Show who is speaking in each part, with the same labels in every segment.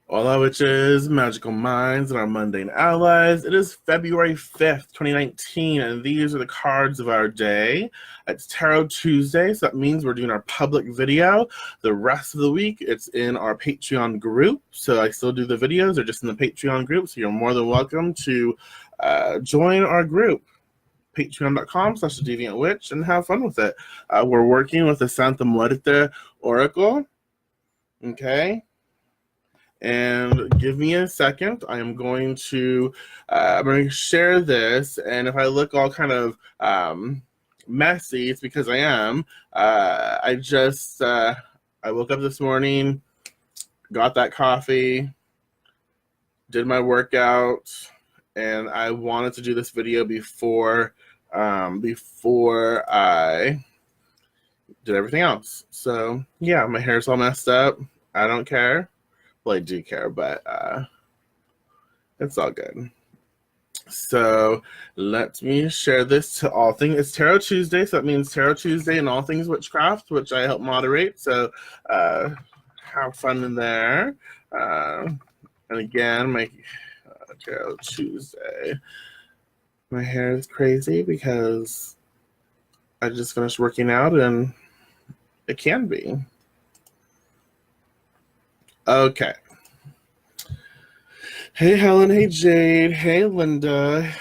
Speaker 1: Hola, witches, magical minds, and our mundane allies. It is February 5th, 2019, and these are the cards of our day. It's Tarot Tuesday, so that means we're doing our public video. The rest of the week, it's in our Patreon group. So I still do the videos, they're just in the Patreon group, so you're more than welcome to join our group. Patreon.com/Deviant and have fun with it. We're working with the Santa Muerte Oracle. Okay. And give me a second. I'm going to share this, and if I look all kind of messy, it's because I am. I woke up this morning, got that coffee, did my workout, and I wanted to do this video before I did everything else. So yeah, my hair's all messed up. I don't care. Well, I do care, but it's all good. So let me share this to all things. It's Tarot Tuesday, so that means Tarot Tuesday and all things witchcraft, which I help moderate. So have fun in there. And again, my Tarot Tuesday. My hair is crazy because I just finished working out, and it can be. Okay. Hey, Helen. Hey, Jade. Hey, Linda.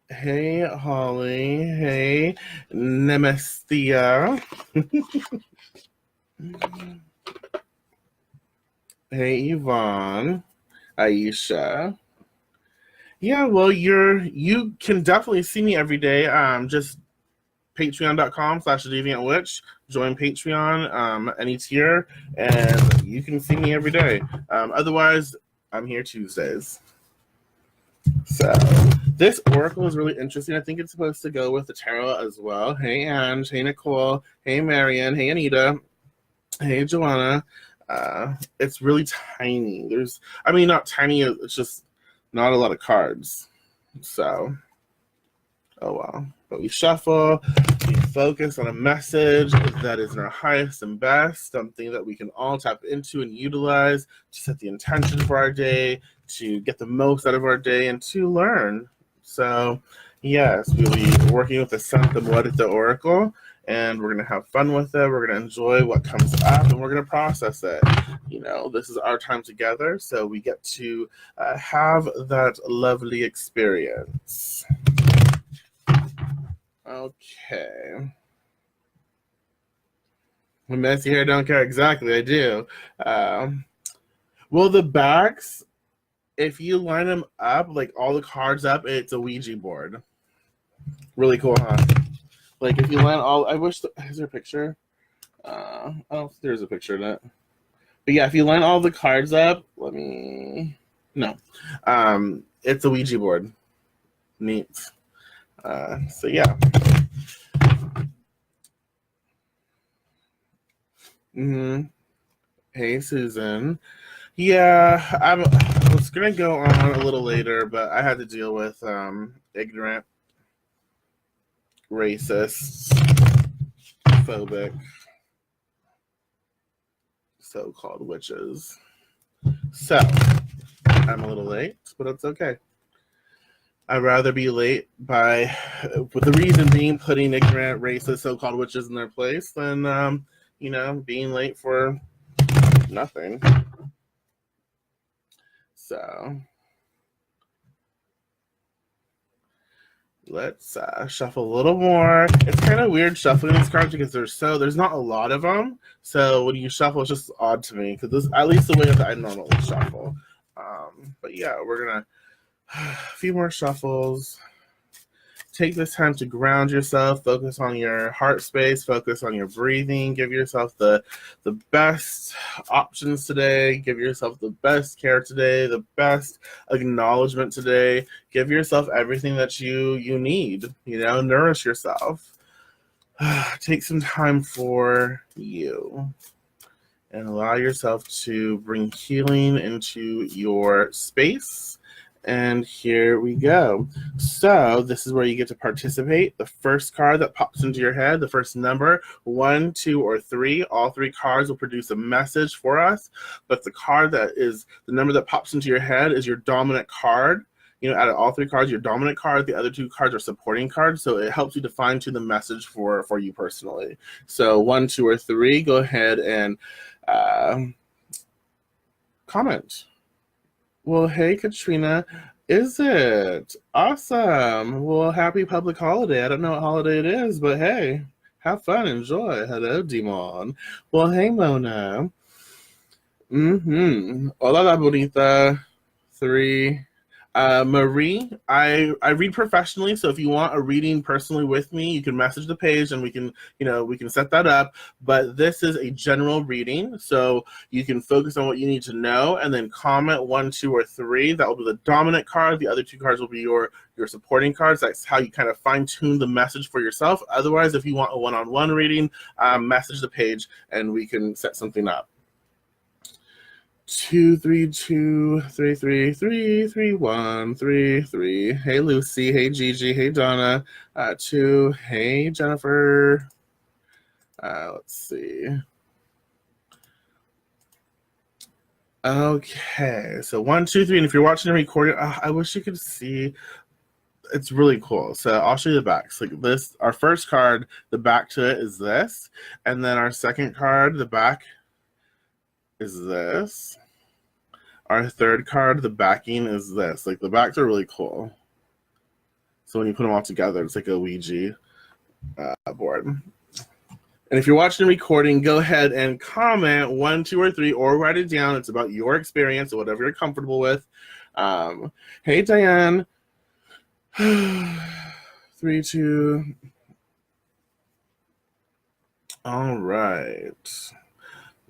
Speaker 1: Hey, Holly. Hey, Nemestia. Hey, Yvonne. Aisha. Yeah, well, you can definitely see me every day. Just patreon.com/deviantwitch. Join Patreon, any tier, and you can see me every day. Otherwise, I'm here Tuesdays. So this oracle is really interesting. I think it's supposed to go with the tarot as well. Hey, Ange. Hey, Nicole. Hey, Marion. Hey, Anita. Hey, Joanna. It's really tiny. Not tiny. It's just not a lot of cards. So, oh well. But we shuffle, we focus on a message that is in our highest and best, something that we can all tap into and utilize to set the intention for our day, to get the most out of our day, and to learn. So, yes, we'll be working with the Santa Muerte Oracle, and we're going to have fun with it. We're going to enjoy what comes up, and we're going to process it. You know, this is our time together, so we get to have that lovely experience. Okay. Messy hair, don't care. Exactly, I do. Well, the backs, if you line them up, like all the cards up, it's a Ouija board. Really cool, huh? Like if you line all, is there a picture? I don't think there's a picture in it. But yeah, if you line all the cards up, no. It's a Ouija board. Neat. So yeah. Hey, Susan. Yeah, I was gonna go on a little later, but I had to deal with ignorant, racist, phobic, so-called witches. So I'm a little late, but it's okay. I'd rather be late with the reason being putting ignorant, racist, so-called witches in their place than being late for nothing. So let's shuffle a little more. It's kind of weird shuffling these cards because there's not a lot of them. So when you shuffle, it's just odd to me because this, at least the way that I normally shuffle. But yeah, we're gonna a few more shuffles. Take this time to ground yourself, focus on your heart space, focus on your breathing, give yourself the best options today, give yourself the best care today, the best acknowledgement today, give yourself everything that you need, nourish yourself. Take some time for you and allow yourself to bring healing into your space And here we go. So this is where you get to participate. The first card that pops into your head, the first number, 1, 2, or 3, all 3 cards will produce a message for us. But the card that is the number that pops into your head is your dominant card. You know, out of all 3 cards, your dominant card, the other 2 cards are supporting cards. So it helps you to fine tune the message for you personally. So 1, 2, or 3, go ahead and comment. Well, hey, Katrina. Is it? Awesome. Well, happy public holiday. I don't know what holiday it is, but hey, have fun, enjoy. Hello, Dimon. Well, hey, Mona. Hola, la bonita. 3. Marie, I read professionally, so if you want a reading personally with me, you can message the page and we can set that up. But this is a general reading, so you can focus on what you need to know and then comment 1, 2, or 3. That will be the dominant card. The other 2 cards will be your supporting cards. That's how you kind of fine tune the message for yourself. Otherwise, if you want a one-on-one reading, message the page and we can set something up. 2, 3, 2, 3, 3, 3, 3, 1, 3, 3. Hey, Lucy. Hey, Gigi. Hey, Donna. 2. Hey, Jennifer. Let's see. Okay, so 1, 2, 3. And if you're watching a recording, I wish you could see. It's really cool. So I'll show you the backs. Like this, our first card, the back to it is this, and then our second card, the back is this. Our third card, the backing is this. Like the backs are really cool. So when you put them all together, it's like a Ouija board. And if you're watching a recording, go ahead and comment 1, 2, or 3, or write it down. It's about your experience or whatever you're comfortable with. Hey, Diane. 3, 2. All right.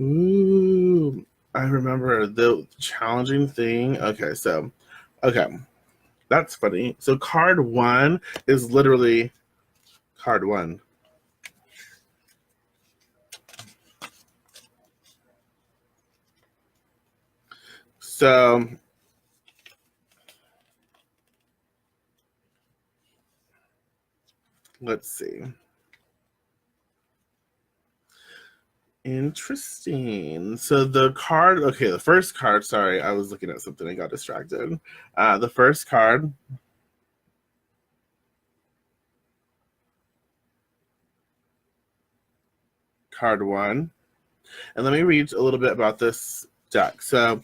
Speaker 1: Ooh, I remember the challenging thing. Okay, that's funny. So card 1 is literally card 1. So let's see. Interesting. So the card, okay, the first card, sorry, I was looking at something, I got distracted. The first card, card 1. And let me read a little bit about this deck. So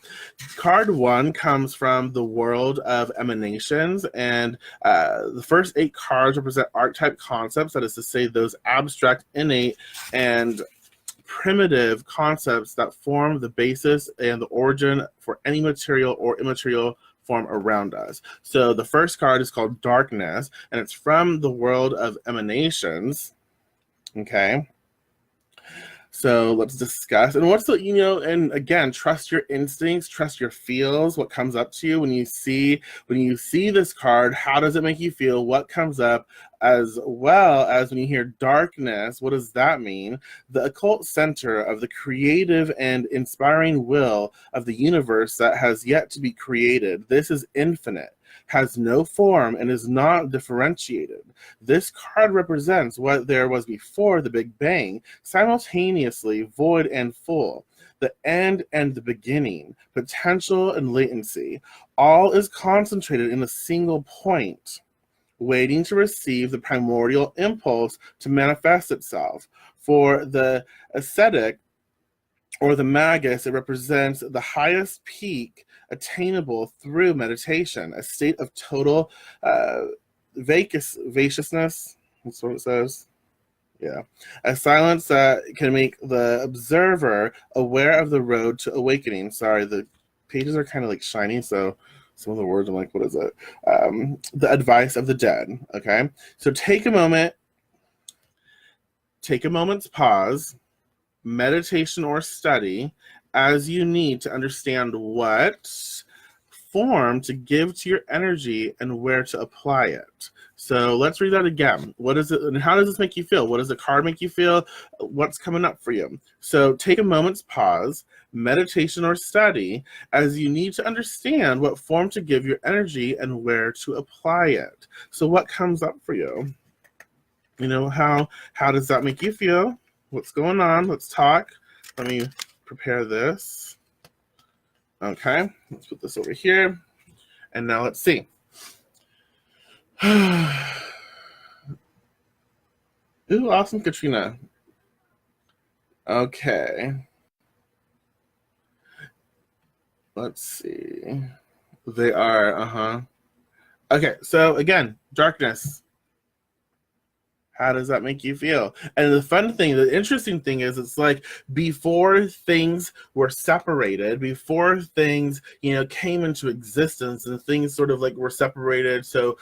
Speaker 1: card 1 comes from the world of emanations, and the first 8 cards represent archetype concepts, that is to say those abstract, innate, and primitive concepts that form the basis and the origin for any material or immaterial form around us. So the first card is called Darkness, and it's from the world of emanations. Okay. So let's discuss. And what's the, and again, trust your instincts, trust your feels, what comes up to you when you see this card, how does it make you feel, what comes up, as well as when you hear darkness, what does that mean? The occult center of the creative and inspiring will of the universe that has yet to be created. This is infinite, has no form, and is not differentiated. This card represents what there was before the Big Bang, simultaneously void and full, the end and the beginning, potential and latency. All is concentrated in a single point, waiting to receive the primordial impulse to manifest itself. For the ascetic or the magus, it represents the highest peak attainable through meditation, a state of total vaciousness. That's what it says. Yeah. A silence that can make the observer aware of the road to awakening. Sorry, the pages are kind of like shiny, so some of the words I'm like, what is it? The advice of the dead. Okay. So take a moment's pause, meditation or study, as you need to understand what form to give to your energy and where to apply it. So let's read that again. What is it, and how does this make you feel? What does the card make you feel? What's coming up for you? So take a moment's pause, meditation or study, as you need to understand what form to give your energy and where to apply it. So what comes up for you? You know, how does that make you feel? What's going on? Let's talk. Let me prepare this. Okay, let's put this over here. And now let's see. Ooh, awesome, Katrina. Okay. Let's see. They are, Okay, so again, darkness. How does that make you feel? And the fun thing, the interesting thing is, it's like before things were separated, before things, came into existence, and things sort of like were separated, so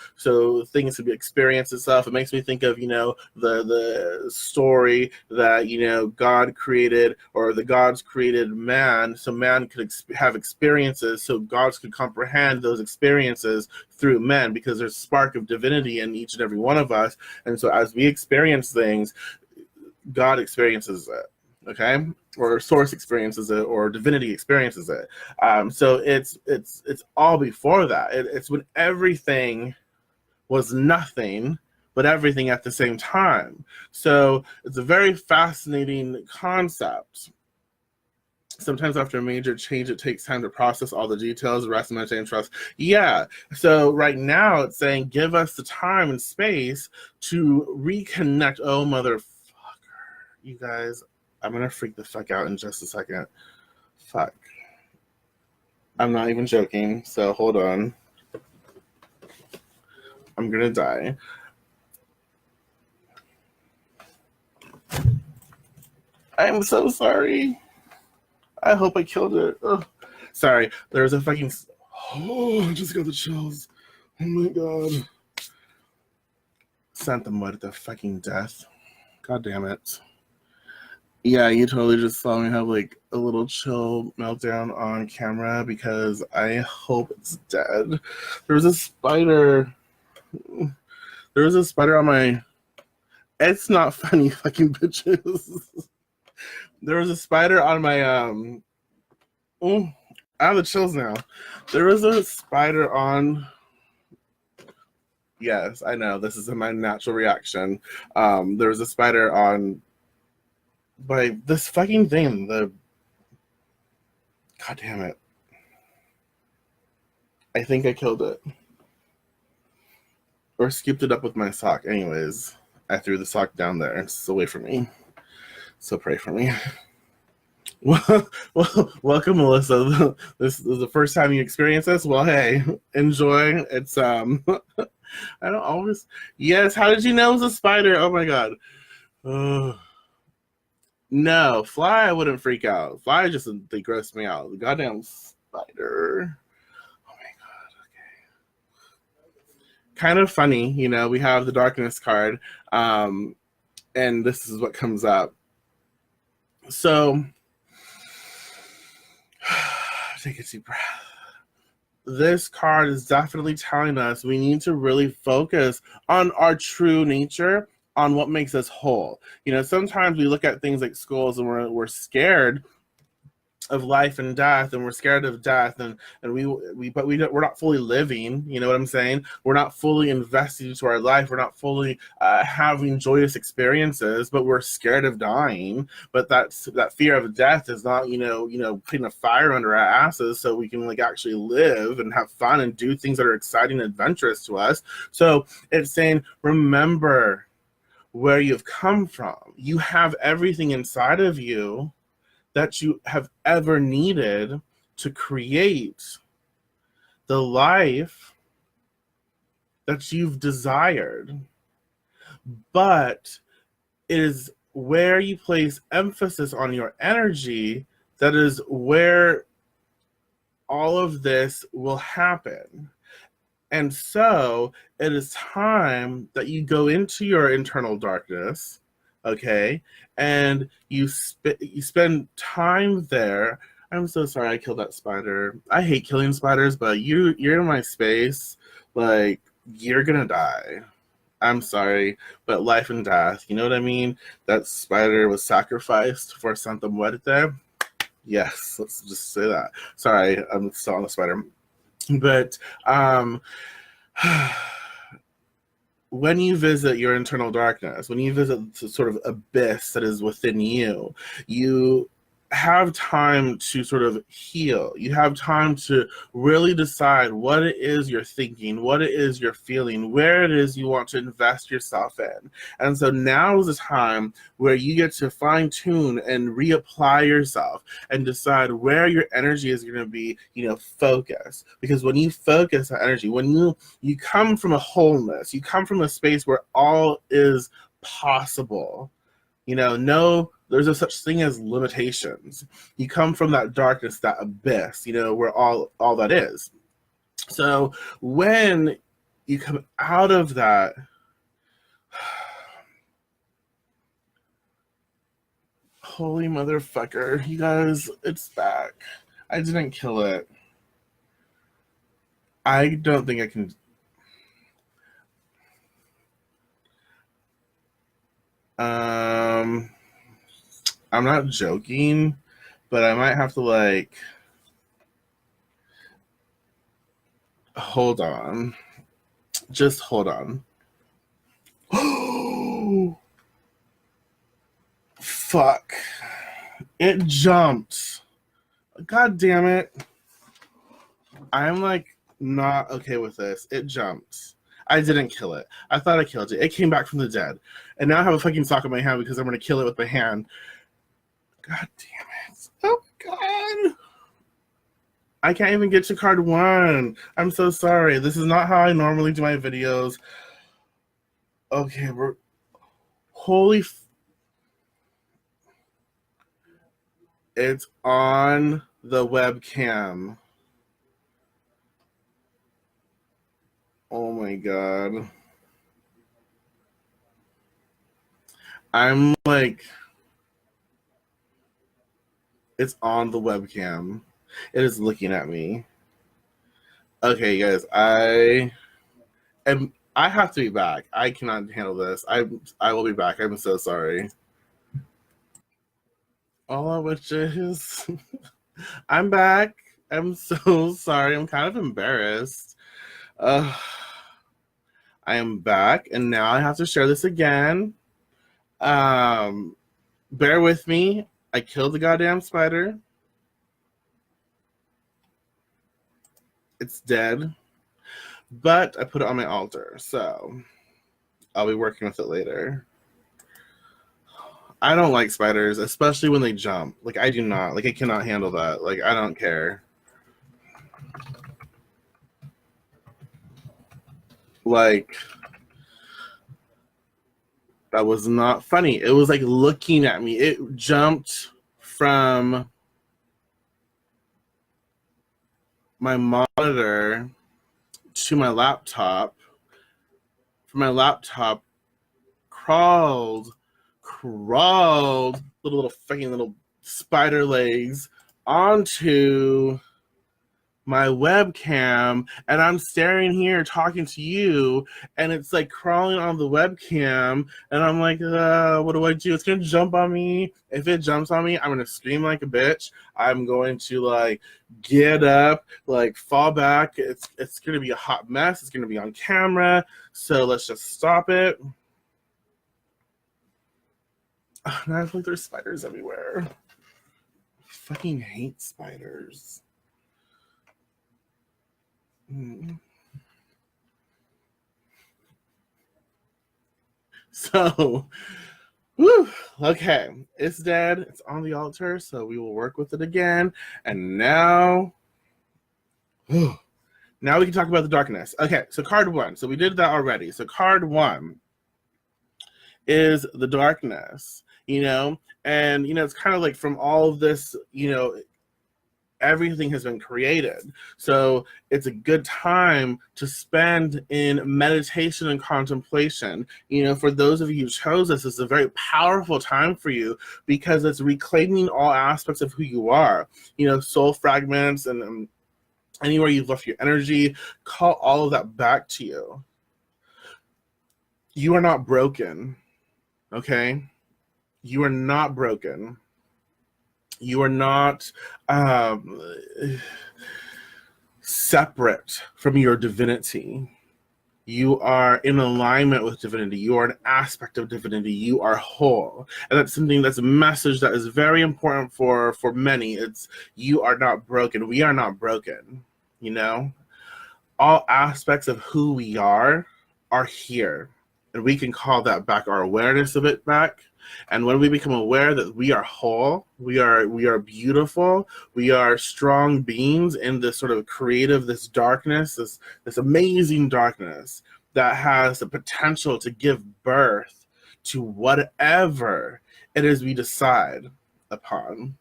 Speaker 1: things could be experienced and stuff. It makes me think of, the story that, God created, or the gods created man, so man could have experiences, so gods could comprehend those experiences through men, because there's a spark of divinity in each and every one of us. And so as we experience things, God experiences it, okay? Or source experiences it, or divinity experiences it. So it's all before that. It's when everything was nothing, but everything at the same time. So it's a very fascinating concept. Sometimes after a major change, it takes time to process all the details, rest, meditate, and trust. Yeah. So right now it's saying, give us the time and space to reconnect. Oh, motherfucker. You guys, I'm going to freak the fuck out in just a second. Fuck. I'm not even joking. So hold on. I'm going to die. I'm so sorry. I hope I killed it. Ugh. Sorry, there's a fucking... Oh, I just got the chills. Oh my god. Santa Muerte, fucking death. God damn it. Yeah, you totally just saw me have like a little chill meltdown on camera because I hope it's dead. There was a spider. There was a spider on my... It's not funny, fucking bitches. There was a spider on my I have the chills now. There was a spider on... Yes, I know, this is my natural reaction. There was a spider on by this fucking thing, the... God damn it. I think I killed it. Or scooped it up with my sock. Anyways, I threw the sock down there. It's away from me. So pray for me. Well, welcome, Melissa. This is the first time you experience this. Well, hey, enjoy. It's I don't always... Yes, how did you know it was a spider? Oh my god. No, fly I wouldn't freak out. Fly just, they gross me out. The goddamn spider. Oh my god, okay. Kind of funny, we have the darkness card. And this is what comes up. So take a deep breath. This card is definitely telling us we need to really focus on our true nature, on what makes us whole. Sometimes we look at things like skulls and we're scared of life and death, and we're scared of death, and we're not fully living. You know what I'm saying? We're not fully invested into our life. We're not fully having joyous experiences, but we're scared of dying. But that fear of death is not, putting a fire under our asses so we can actually live and have fun and do things that are exciting and adventurous to us. So it's saying, remember where you've come from. You have everything inside of you that you have ever needed to create the life that you've desired. But it is where you place emphasis on your energy that is where all of this will happen. And so it is time that you go into your internal darkness, okay, and you spend time there. I'm so sorry I killed that spider. I hate killing spiders, but you're in my space. You're gonna die. I'm sorry, but life and death, you know what I mean? That spider was sacrificed for Santa Muerte. Yes, let's just say that. Sorry, I'm still on the spider. But when you visit your internal darkness, when you visit the sort of abyss that is within you, you have time to sort of heal. You have time to really decide what it is you're thinking, what it is you're feeling, where it is you want to invest yourself in. And so now is the time where you get to fine tune and reapply yourself and decide where your energy is going to be, focused. Because when you focus on energy, when you come from a wholeness, you come from a space where all is possible. No, there's no such thing as limitations. You come from that darkness, that abyss, where all that is. So when you come out of that, holy motherfucker, you guys, it's back. I didn't kill it. I don't think I can. I'm not joking, but I might have to hold on. Just hold on. Fuck. It jumped. God damn it. I'm not okay with this. It jumped. I didn't kill it. I thought I killed it. It came back from the dead. And now I have a fucking sock in my hand because I'm going to kill it with my hand. God damn it. Oh, God. I can't even get to card 1. I'm so sorry. This is not how I normally do my videos. Okay, holy it's on the webcam. Oh my God. I'm it's on the webcam. It is looking at me. Okay, guys, I have to be back. I cannot handle this. I will be back. I'm so sorry. All I wish is I'm back. I'm so sorry. I'm kind of embarrassed. I am back, and now I have to share this again. Bear with me. I killed the goddamn spider. It's dead. But I put it on my altar, so I'll be working with it later. I don't like spiders, especially when they jump. I do not. I cannot handle that. I don't care. That was not funny. It was looking at me. It jumped from my monitor to my laptop. From my laptop, crawled little fucking little spider legs onto my webcam, and I'm staring here talking to you, and it's crawling on the webcam, and I'm what do I do? It's gonna jump on me. If it jumps on me, I'm gonna scream like a bitch. I'm going to get up, fall back. It's gonna be a hot mess. It's gonna be on camera, so let's just stop it. Now I feel like there's spiders everywhere. I fucking hate spiders. So, whew, okay, it's dead. It's on the altar, so we will work with it again. And now, now we can talk about the darkness. Okay, so card 1. So we did that already. So card 1 is the darkness, and it's kind of from all of this, everything has been created. So it's a good time to spend in meditation and contemplation. For those of you who chose this, it's a very powerful time for you because it's reclaiming all aspects of who you are. Soul fragments and anywhere you've left your energy, call all of that back to you. You are not broken, okay? You are not broken. You are not separate from your divinity. You are in alignment with divinity. You are an aspect of divinity. You are whole. And that's something, that's a message that is very important for many. It's, you are not broken. We are not broken. You know, all aspects of who we are here. And we can call that back, our awareness of it back. And when we become aware that we are whole, we are beautiful, we are strong beings in this sort of creative, this darkness, this amazing darkness that has the potential to give birth to whatever it is we decide upon.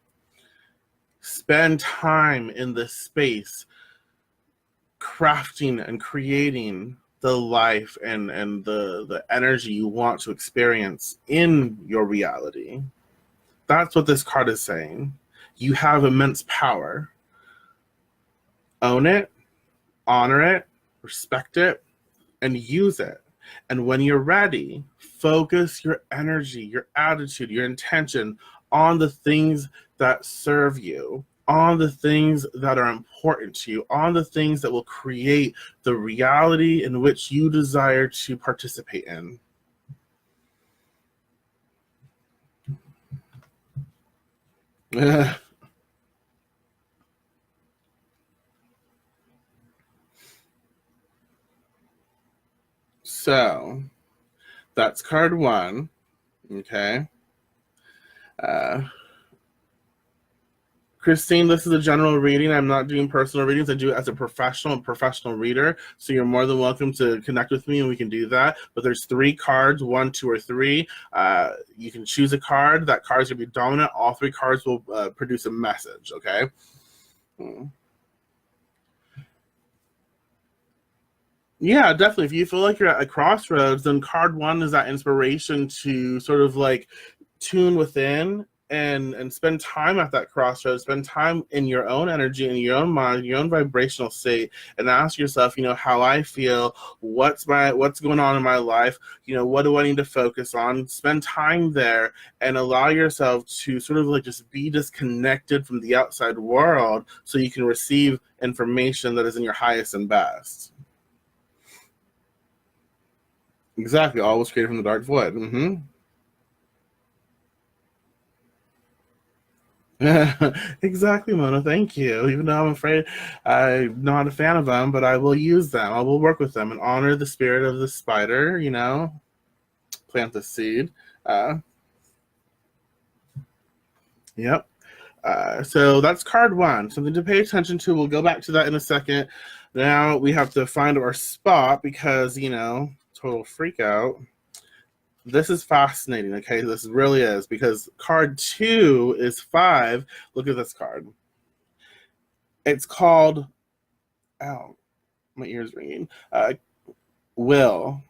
Speaker 1: Spend time in this space crafting and creating the life and the energy you want to experience in your reality. That's what this card is saying. You have immense power. Own it, honor it, respect it, and use it. And when you're ready, focus your energy, your attitude, your intention on the things that serve you, on the things that are important to you, on the things that will create the reality in which you desire to participate in. So that's card one. Okay. Christine, this is a general reading. I'm not doing personal readings. I do it as a professional reader. So you're more than welcome to connect with me and we can do that. But there's 3 cards, 1, 2, or 3. You can choose a card. That card's going to be dominant. All 3 cards will produce a message, okay? Yeah, definitely. If you feel like you're at a crossroads, then card 1 is that inspiration to sort of like tune within and spend time at that crossroads, spend time in your own energy, in your own mind, your own vibrational state, and ask yourself, you know, how I feel, what's going on in my life, you know, what do I need to focus on? Spend time there and allow yourself to sort of like just be disconnected from the outside world so you can receive information that is in your highest and best. Exactly. All was created from the dark void. Exactly, Mona. Thank you. Even though I'm afraid I'm not a fan of them, but I will use them. I will work with them and honor the spirit of the spider, you know, plant the seed. Uh, yep. So that's card 1. Something to pay attention to. We'll go back to that in a second. Now we have to find our spot because, you know, total freak out. This is fascinating, okay? This really is, because card 2 is 5. Look at this card. It's called, ow, my ear's ringing. Will.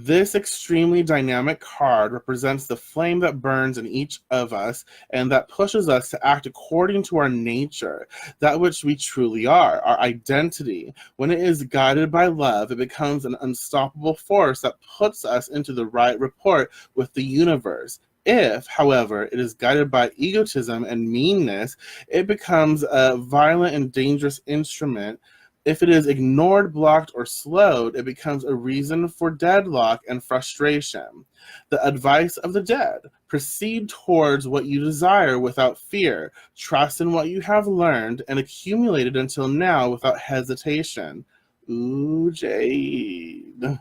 Speaker 1: This extremely dynamic card represents the flame that burns in each of us and that pushes us to act according to our nature, that which we truly are, our identity. When it is guided by love, it becomes an unstoppable force that puts us into the right rapport with the universe. If, however, it is guided by egotism and meanness, it becomes a violent and dangerous instrument. If it is ignored, blocked, or slowed, it becomes a reason for deadlock and frustration. The advice of the dead: proceed towards what you desire without fear. Trust in what you have learned and accumulated until now without hesitation. Ooh, Jade.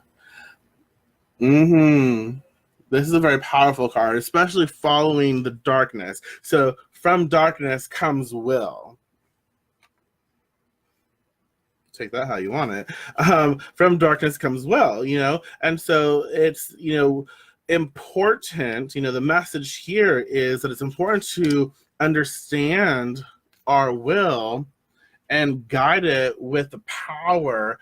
Speaker 1: This is a very powerful card, especially following the darkness. So from darkness comes will. Take that how you want it. From darkness comes well, you know, and so it's, you know, important, you know, the message here is that it's important to understand our will and guide it with the power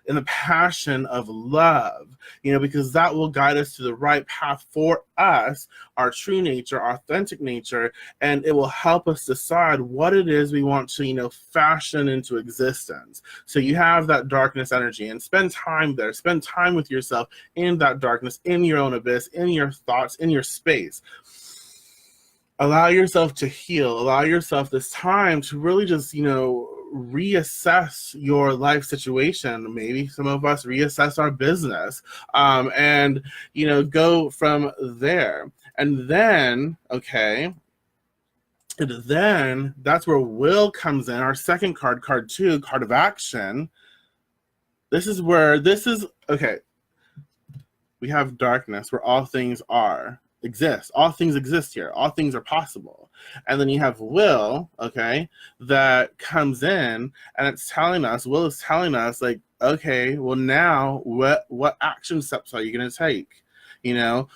Speaker 1: in the passion of love, because that will guide us to the right path for us, our true nature, our authentic nature, and it will help us decide what it is we want to, fashion into existence. So you have that darkness energy and spend time there, spend time with yourself in that darkness, in your own abyss, in your thoughts, in your space. Allow yourself to heal, allow yourself this time to really just, reassess your life situation. Maybe some of us reassess our business, and go from there. And then that's where will comes in. Our second card, card 2, card of action. This is okay. We have darkness, where all things exist. All things exist here. All things are possible. And then you have will, that comes in, and will is telling us, like, okay, well, now what action steps are you going to take? What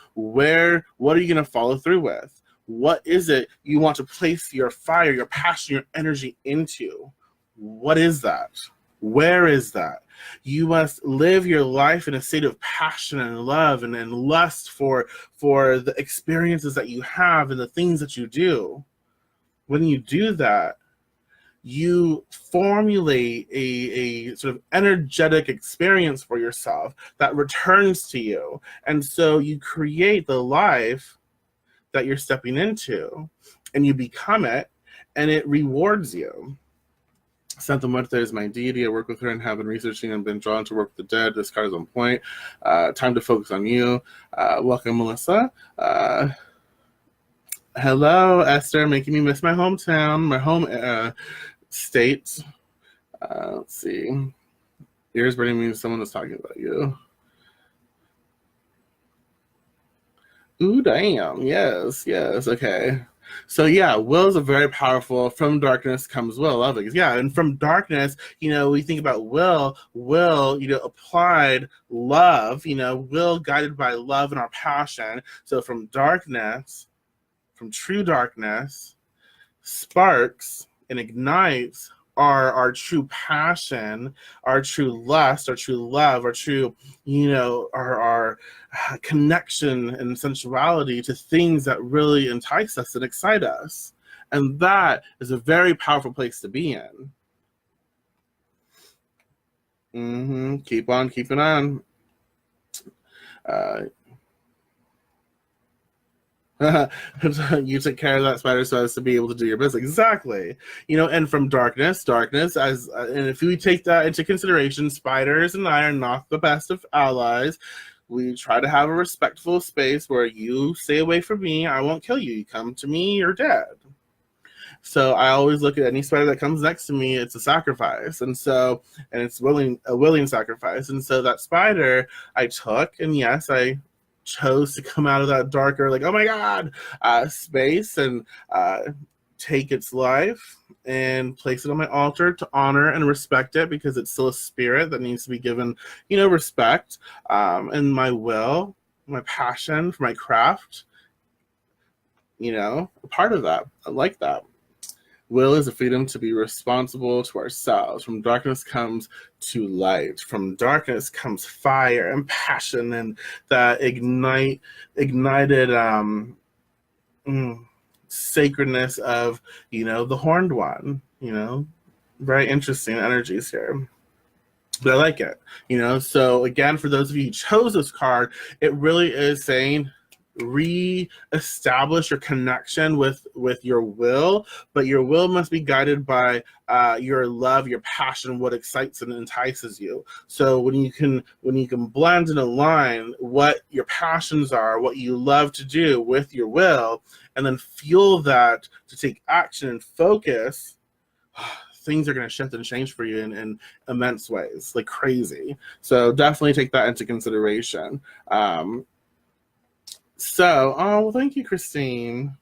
Speaker 1: are you going to follow through with? What is it you want to place your fire, your passion, your energy into? What is that? Where is that? You must live your life in a state of passion and love and lust for the experiences that you have and the things that you do. When you do that, you formulate a sort of energetic experience for yourself that returns to you. And so you create the life that you're stepping into, and you become it, and it rewards you. Santa Muerte is my deity. I work with her and have been researching and been drawn to work with the dead. This card is on point. Time to focus on you. Welcome, Melissa. Hello, Esther, making me miss my hometown, my home state. Let's see. Ears burning means someone is talking about you. Ooh, damn. Yes. Okay. So yeah, will is a very powerful. From darkness comes will. Love it. Yeah, and from darkness, we think about will, applied love, will guided by love and our passion. So from darkness, from true darkness, sparks and ignites our true passion, our true lust, our true love, our true, our connection and sensuality to things that really entice us and excite us. And that is a very powerful place to be in. Keep on keeping on. You took care of that spider so as to be able to do your business. Exactly. And from darkness, and if we take that into consideration, spiders and I are not the best of allies. We try to have a respectful space where you stay away from me. I won't kill you. You come to me, you're dead. So I always look at any spider that comes next to me, it's a sacrifice. And it's a willing sacrifice. And so that spider I took, and yes, I chose to come out of that darker, like, oh my God, space and take its life and place it on my altar to honor and respect it, because it's still a spirit that needs to be given, respect. And my will, my passion for my craft, a part of that. I like that. Will is a freedom to be responsible to ourselves. From darkness comes to light. From darkness comes fire and passion and that ignited sacredness of, the horned one. Very interesting energies here. But I like it. So again, for those of you who chose this card, it really is saying re-establish your connection with your will, but your will must be guided by your love, your passion, what excites and entices you. So when you can blend and align what your passions are, what you love to do with your will, and then fuel that to take action and focus, things are going to shift and change for you in immense ways, like crazy. So definitely take that into consideration. Well, thank you, Christine.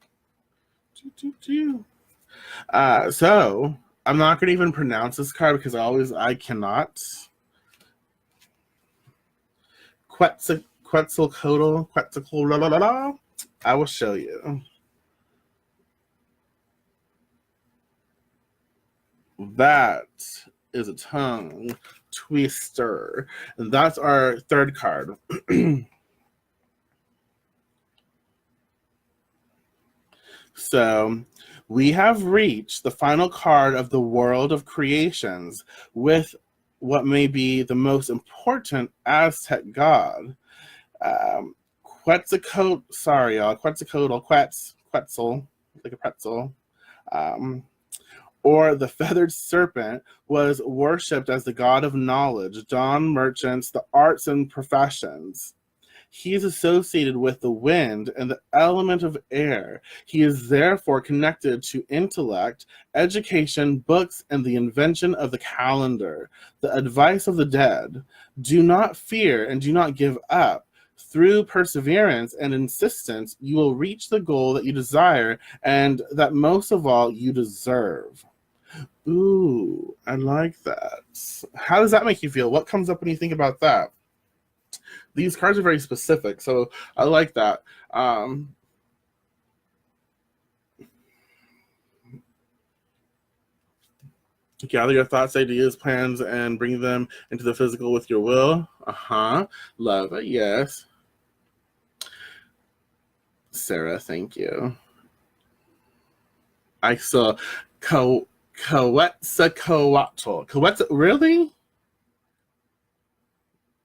Speaker 1: So I'm not going to even pronounce this card because I cannot. Quetzalcoatl. I will show you. That is a tongue twister. And that's our third card. So we have reached the final card of the world of creations with what may be the most important Aztec god. Quetzalcoatl, sorry, y'all, Quetzal, like a pretzel, or the feathered serpent, was worshipped as the god of knowledge, dawn merchants, the arts and professions. He is associated with the wind and the element of air. He is therefore connected to intellect, education, books, and the invention of the calendar. The advice of the dead: do not fear and do not give up. Through perseverance and insistence, you will reach the goal that you desire and that most of all you deserve. Ooh, I like that. How does that make you feel? What comes up when you think about that? These cards are very specific, so I like that. Gather your thoughts, ideas, plans, and bring them into the physical with your will. Love it, yes. Sarah, thank you. I saw Quetzalcoatl. Really?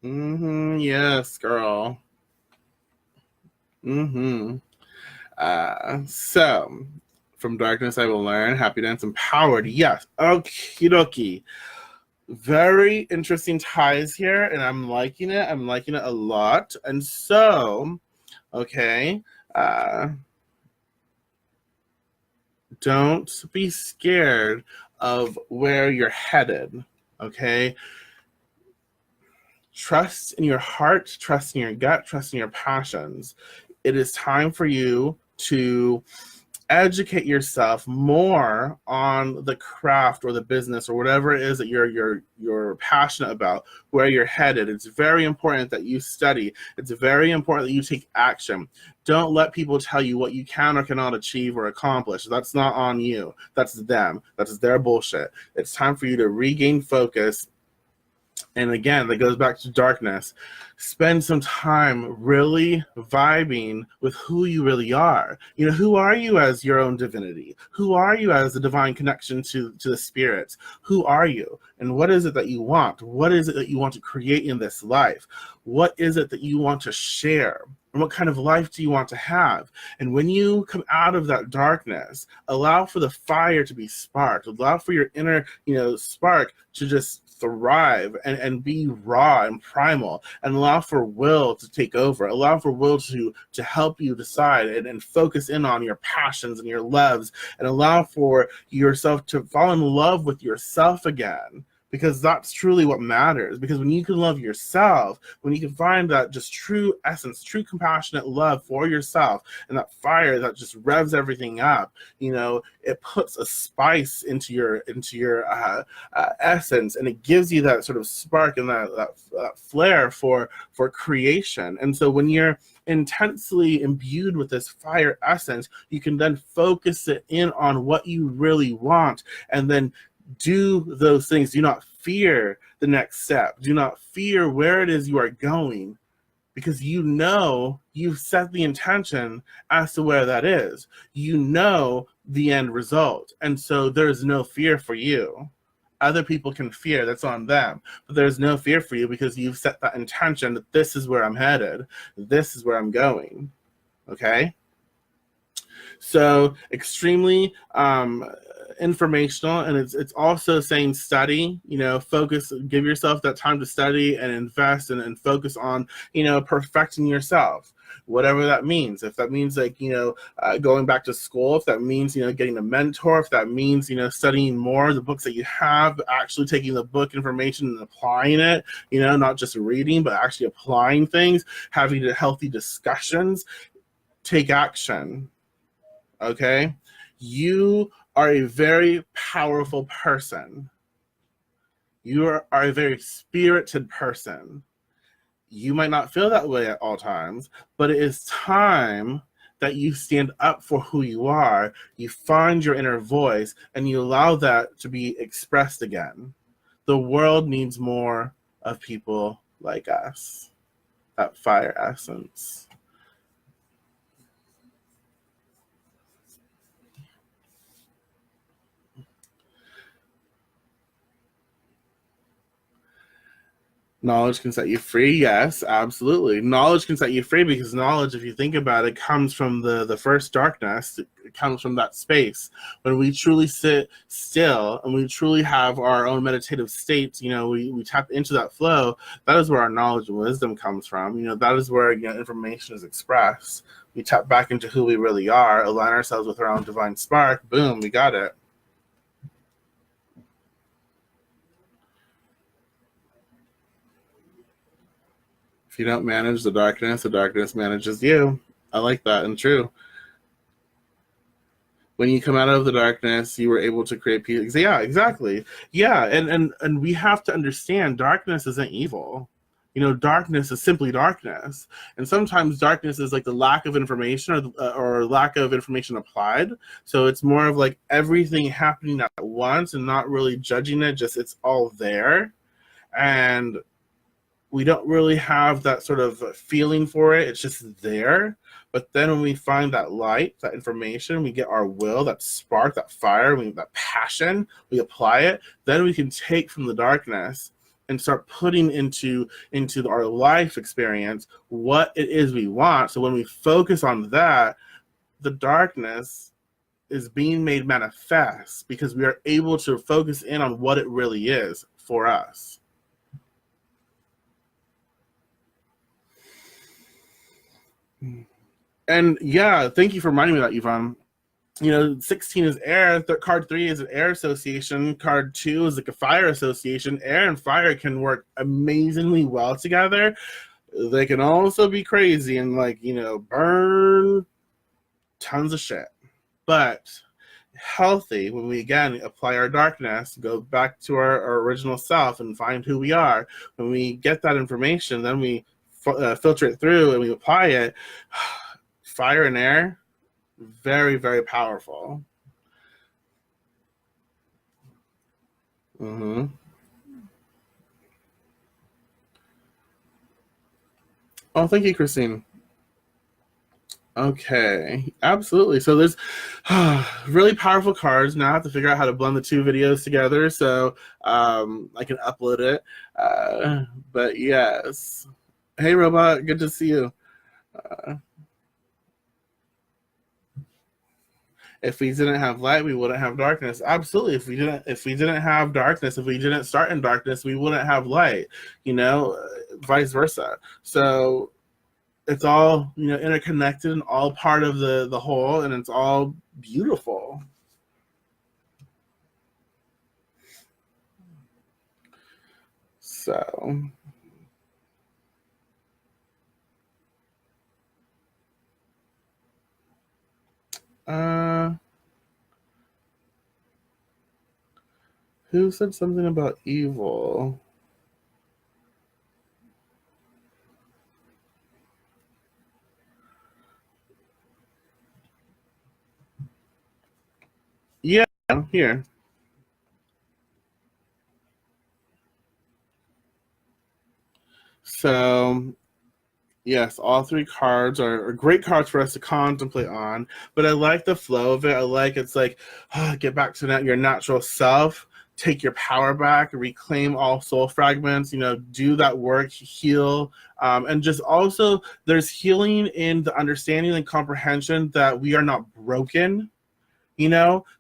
Speaker 1: Yes, girl. So, from darkness I will learn, happiness empowered. Yes. Okie dokie. Very interesting ties here, and I'm liking it. I'm liking it a lot. And so, okay, don't be scared of where you're headed, okay? Trust in your heart, trust in your gut, trust in your passions. It is time for you to educate yourself more on the craft or the business or whatever it is that you're passionate about, where you're headed. It's very important that you study. It's very important that you take action. Don't let people tell you what you can or cannot achieve or accomplish. That's not on you. That's them. That's their bullshit. It's time for you to regain focus. And again, that goes back to darkness. Spend some time really vibing with who you really are. You know, who are you as your own divinity? Who are you as the divine connection to the spirits? Who are you? And what is it that you want? What is it that you want to create in this life? What is it that you want to share? And what kind of life do you want to have? And when you come out of that darkness, allow for the fire to be sparked. Allow for your inner, spark to just thrive and be raw and primal, and allow for will to take over. Allow for will to help you decide and focus in on your passions and your loves, and allow for yourself to fall in love with yourself again. Because that's truly what matters. Because when you can love yourself, when you can find that just true essence, true compassionate love for yourself, and that fire that just revs everything up, it puts a spice into your essence, and it gives you that sort of spark and that flair for creation. And so when you're intensely imbued with this fire essence, you can then focus it in on what you really want, and then do those things. Do not fear the next step. Do not fear where it is you are going, because you've set the intention as to where that is. You know the end result. And so there's no fear for you. Other people can fear, that's on them. But there's no fear for you because you've set that intention that this is where I'm headed. This is where I'm going. Okay? So extremely informational, and it's also saying study, focus, give yourself that time to study and invest and focus on, perfecting yourself, whatever that means. If that means going back to school, if that means, getting a mentor, if that means, studying more the books that you have, actually taking the book information and applying it, not just reading, but actually applying things, having healthy discussions, take action. Okay? You are a very powerful person. You are a very spirited person. You might not feel that way at all times, but it is time that you stand up for who you are, you find your inner voice, and you allow that to be expressed again. The world needs more of people like us. That fire essence. Knowledge can set you free. Yes, absolutely. Knowledge can set you free because knowledge, if you think about it, comes from the first darkness. It comes from that space. When we truly sit still and we truly have our own meditative states, we tap into that flow. That is where our knowledge and wisdom comes from. That is where information is expressed. We tap back into who we really are, align ourselves with our own divine spark. Boom, we got it. If you don't manage the darkness manages you. I like that, and true. When you come out of the darkness, you were able to create peace. Yeah, exactly. Yeah, and we have to understand darkness isn't evil. Darkness is simply darkness, and sometimes darkness is like the lack of information or lack of information applied. So it's more of like everything happening at once and not really judging it. Just it's all there, and we don't really have that sort of feeling for it. It's just there. But then when we find that light, that information, we get our will, that spark, that fire, that passion, we apply it, then we can take from the darkness and start putting into our life experience what it is we want. So when we focus on that, the darkness is being made manifest because we are able to focus in on what it really is for us. And yeah, thank you for reminding me of that, Yvonne. 16 is air. Card 3 is an air association. Card 2 is like a fire association. Air and fire can work amazingly well together. They can also be crazy and burn tons of shit. But healthy when we again apply our darkness, go back to our original self and find who we are. When we get that information, then we filter it through and we apply it. Fire and air, very, very powerful. Mm-hmm. Oh, thank you, Christine. Okay, absolutely. So there's really powerful cards. Now I have to figure out how to blend the two videos together so I can upload it. But yes. Hey, Robot, good to see you. Uh, if we didn't have light, we wouldn't have darkness. Absolutely. If we didn't have darkness, if we didn't start in darkness, we wouldn't have light. Vice versa. So it's all interconnected and all part of the whole, and it's all beautiful. So uh who said something about evil? Yeah, here. So yes, all three cards are great cards for us to contemplate on, but I like the flow of it. I like it's like get back to your natural self, take your power back, reclaim all soul fragments, do that work, heal. And just also there's healing in the understanding and comprehension that we are not broken.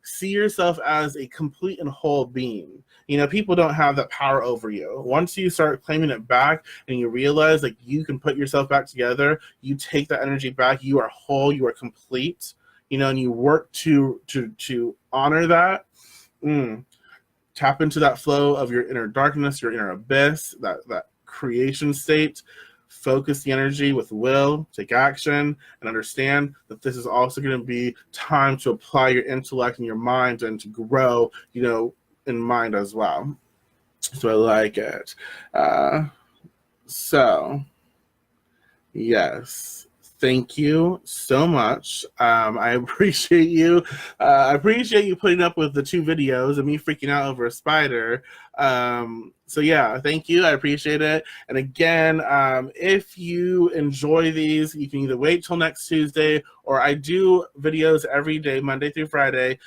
Speaker 1: See yourself as a complete and whole being. People don't have that power over you. Once you start claiming it back and you realize like you can put yourself back together, you take that energy back, you are whole, you are complete, and you work to honor that. Tap into that flow of your inner darkness, your inner abyss, that creation state. Focus the energy with will, take action, and understand that this is also going to be time to apply your intellect and your mind and to grow, in mind as well. So I like it. So, yes. thank you so much. I appreciate you. I appreciate you putting up with the 2 videos and me freaking out over a spider. So yeah, thank you. I appreciate it. And again, if you enjoy these, you can either wait till next Tuesday, or I do videos every day, Monday through Friday.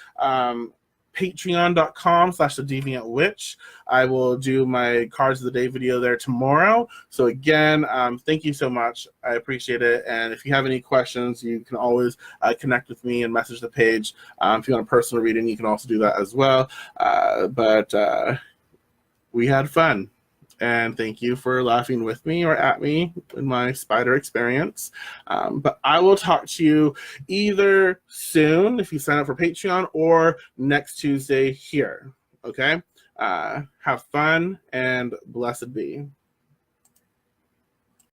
Speaker 1: Patreon.com/thedeviantwitch. I will do my cards of the day video there tomorrow. So again, thank you so much. I appreciate it. And if you have any questions, you can always connect with me and message the page. If you want a personal reading, you can also do that as well. But we had fun. And thank you for laughing with me or at me in my spider experience. But I will talk to you either soon if you sign up for Patreon, or next Tuesday here. Okay? Have fun and blessed be.